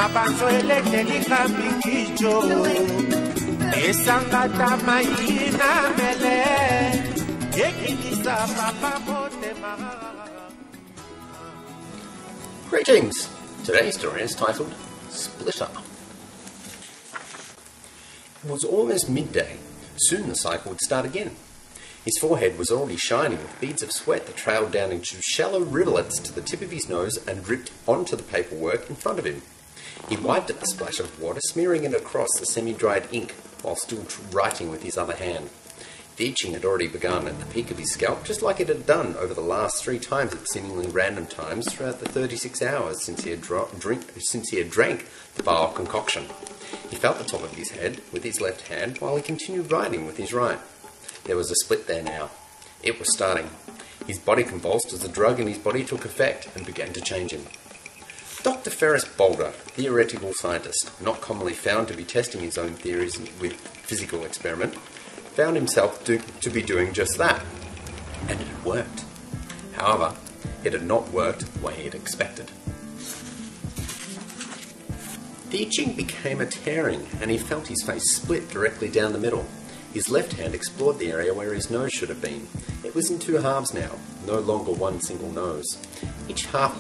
Mabanzo elekelika mikicho Esangata maina mele Ekilisa papa motema. Greetings! Today's story is titled Splitter. It was almost midday. Soon the cycle would start again. His forehead was already shining with beads of sweat that trailed down into shallow rivulets to the tip of his nose and dripped onto the paperwork in front of him. He wiped at the splash of water, smearing it across the semi-dried ink while still writing with his other hand. The itching had already begun at the peak of his scalp, just like it had done over the last 3 times at seemingly random times throughout the 36 hours since he had drank the vile concoction. He felt the top of his head with his left hand while he continued writing with his right. There was a split there now. It was starting. His body convulsed as the drug in his body took effect and began to change him. Dr. Ferris Boulder, theoretical scientist, not commonly found to be testing his own theories with physical experiment, found himself to be doing just that. And it had worked. However, it had not worked the way he had expected. The itching became a tearing, and he felt his face split directly down the middle. His left hand explored the area where his nose should have been. It was in 2 halves now, no longer one single nose. Each half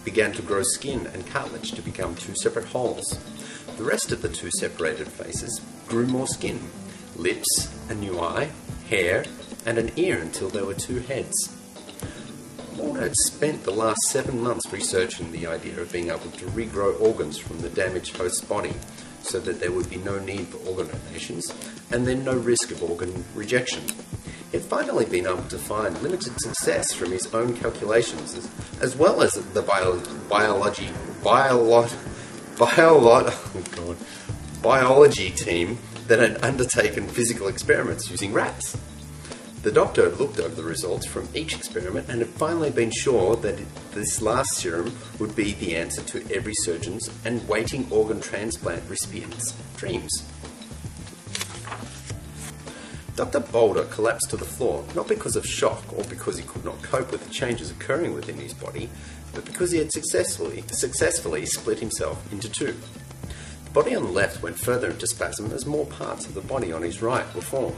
began to grow skin and cartilage to become 2 separate holes. The rest of the 2 separated faces grew more skin. Lips, a new eye, hair, and an ear until there were 2 heads. Ward had spent the last 7 months researching the idea of being able to regrow organs from the damaged host's body so that there would be no need for organ donations and then no risk of organ rejection. He had finally been able to find limited success from his own calculations as well as the biology team that had undertaken physical experiments using rats. The doctor had looked over the results from each experiment and had finally been sure that this last serum would be the answer to every surgeon's and waiting organ transplant recipient's dreams. Dr. Boulder collapsed to the floor, not because of shock or because he could not cope with the changes occurring within his body, but because he had successfully split himself into 2. The body on the left went further into spasm as more parts of the body on his right were formed.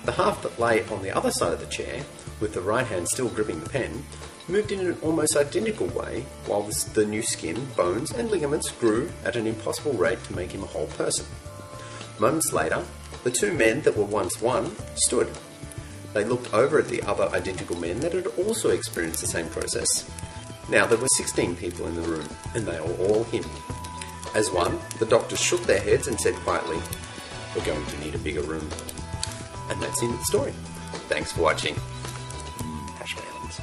The half that lay on the other side of the chair, with the right hand still gripping the pen, moved in an almost identical way while the new skin, bones and ligaments grew at an impossible rate to make him a whole person. Moments later, the 2 men that were once one stood. They looked over at the other identical men that had also experienced the same process. Now there were 16 people in the room, and they were all him. As one, the doctors shook their heads and said quietly, "We're going to need a bigger room." And that's the end of the story. Thanks for watching. Hash Melons.